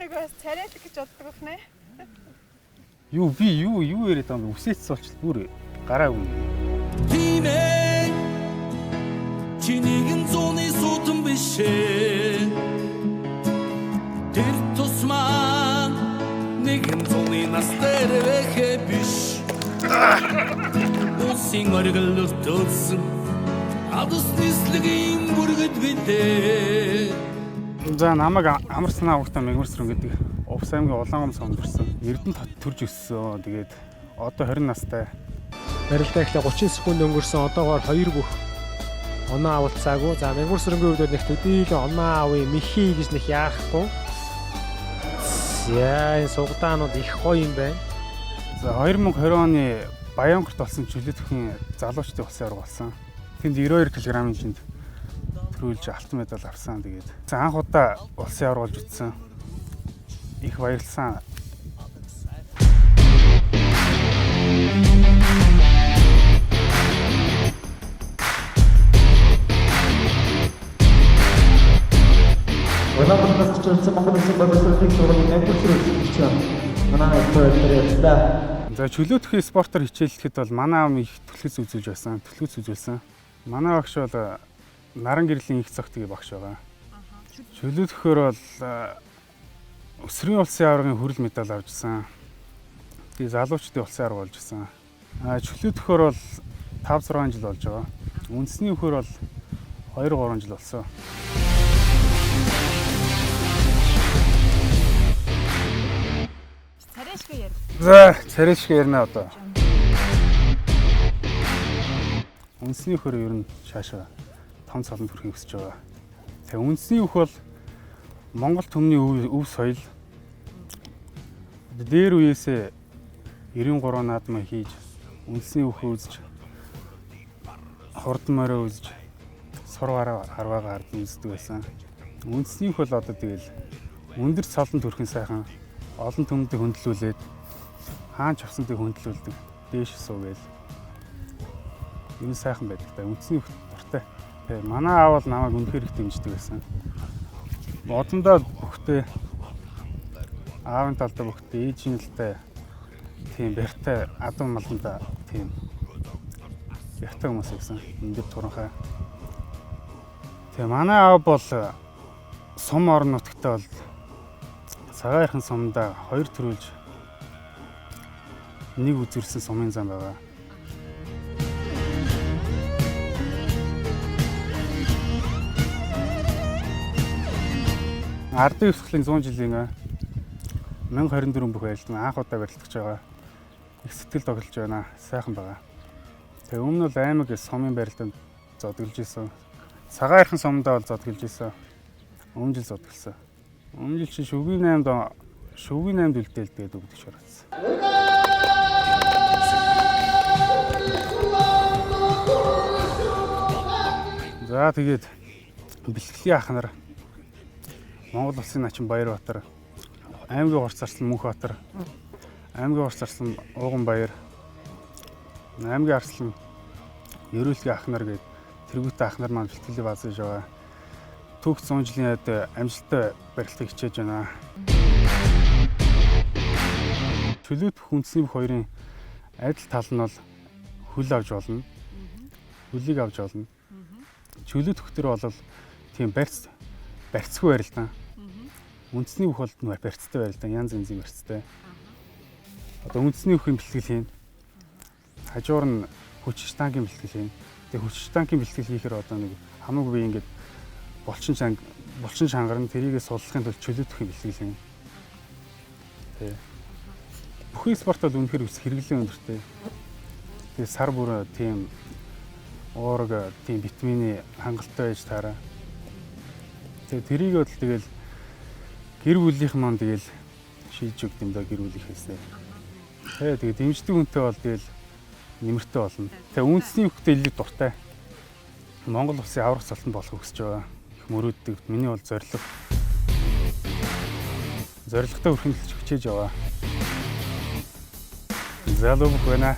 өөрийгөө царайлаг гэж боддог байна. Юу яриад байгаа юм үсээц болчихлоо бүр гараа үн. Тимээ чинийгэн зуны сутан бишээ тэр тусмаа нэгэн зуны настэр вэхэ биш Усин оргол төрсөн адус нислэгийн бүргэд бидээ За намайг амарсан авахтаа мэгмэрсрэн гэдэг Увс аймгийн Улаангом сонгорсон. Эрдэнэт хот төрж өссөн. Тэгээд одоо 20 настай. Барилдаа ихлэ 30 секунд өнгөрсөн. Одоогоор 2 бүх оноо авалцаагүй. За мэгмэрсрэнгийн хувьд нэг төдийлөн оноо авъя мэхий гэж нэг яахгүй. Яа энэ сугдаанууд их гоё юм байна. За 2020 оны Баянгорт болсон чөлөөтхийн залуучдын улсын аварга болсон. Тэнд 92 кг-ын жинд төрүүлж алтан медаль авсан. Тэгээд анх удаа улсын аварга болж утсан. Их баярлсан. Улаанбаатараас чөлөөсөн Монгол Улсын боловсролын сургуулийн амжилттай үзүүлэгч манай өдөртөө За чөлөөтхий спортоор хичээллэхэд бол манай ам их түлхэц үзүүлж байсан. Түлхэц үзүүлсэн. Манай багш бол наран гэрлийн их цогтгийн багш байгаа. Чөлөөтгөхөөр бол өсрийн улсын аваргын хүрэл медаль авчихсан. Тэгээ залуучдын улсын аварга болж гисэн. Чөлөөтгөхөөр бол 5-6 жил болж байгаа. Үндэсний өхөр бол 2-3 жил болсон. Царайшгүй ярь. За царайшгүй ярина одоо. Үндэсний өхөр ер нь шаашаа том цолонд хүрэхийг хүсэж байгаа. Тэгээ үндэсний өх бол Монгол төмний өв соёл дээр үеэсээ 93 наадмаа хийж үндэсний өх үзэж хурдан морой үзэж сургаараа харваагаар үздэг байсан. Үндэсний өх бол одоо тэгэл өндөр цолонд хүрэхин сайхан олон төмөдийг хөндлүүлээд хаан чавсантыг хөндлүүлдэг дээш суугээл энэ сайхан байдаг та үндэсний өх дуртай. Тэгээ манай аав бол намайг үнэхээр их дэмждэг байсан. Одондоо бүхтэй аавын талдаа бүхтэй ээжийн талтай тийм барьтай адам маланда тийм ятаг хүмүүс байсан. Энд туранхай. Тэгээ манай аав бол сум орон нутагтаа бол цагаархан сумдаа 2 төрүүлж нэг үзүүлсэн сумын зам байгаа. Ардын ёслолын 100 жилийн 1024 бүх ажилтан анх удаа барилдаж байгаа. Их сэтгэл тоглож байна. Сайхан байгаа. Тэгээ өмнө нь аймаг сумын барилданд зодглож исэн. Цагаархан сумдаа бол зодглож исэн. Өмнө жил зодглосон. Өмнө жил чи шүгийн 8-д үлдээлдээд өгдөг шаардсан. За тэгээд бэлтгэлийн ах нар Монгол Улсын начин Баярбаатар, аймгийн горц зарсан Мөнхбаатар, аймгийн горц зарсан Ууганбаяр, аймгийн арслан Ерөөлгийн ах нар гээд тэргүүтээ ах нар маань бэлтгэлийн бааз хийж байгаа. Түүх 100 жилийн ад амжилттай барилтыг хичээж байна. Чөлөөтөх үндэсний бүх хоёрын адил тал нь бол хөл авч болно. Хөлийг авч болно. Чөлөөтөх төр бол тийм барьцгүй барилдан. Үндэсний бүх бол барьцтай барилдан, янз янзын барьцтай. Одоо үндэсний бүхийн бэлтгэл хийн. Хажуур нь хүч штангийн бэлтгэл хийн. Тэгээ хүч штангийн бэлтгэл хийхээр одоо нэг хамаагүй би ингээд булчин шангарна тэрийгээ суллахын тулд чөлөөтөхийн бэлтгэл хийн. Тэгээ бүхий спорт бол үнэхээр хэрэглэн өндөртэй. Тэгээ сар бүр тийм уурга тийм витамины хангалттай байж таараа. Тэгээ тэрийг бол тэгэл гэр бүлийнх маань тэгэл шийдэж өгд юм да гэр бүлийнхээсээ. Тэгээ дэмждэг хүнтэй бол тэгэл нэмэртэй болно. Тэгээ үндэсний хөвгтэй илүү дуртай. Монгол улсын аврах цолтонд болох хүсэж байгаа. Их мөрөөддөг. Миний бол зорилго. Зорилготой хүрхэмжлэж хичээж яваа. Залуу бүх байна.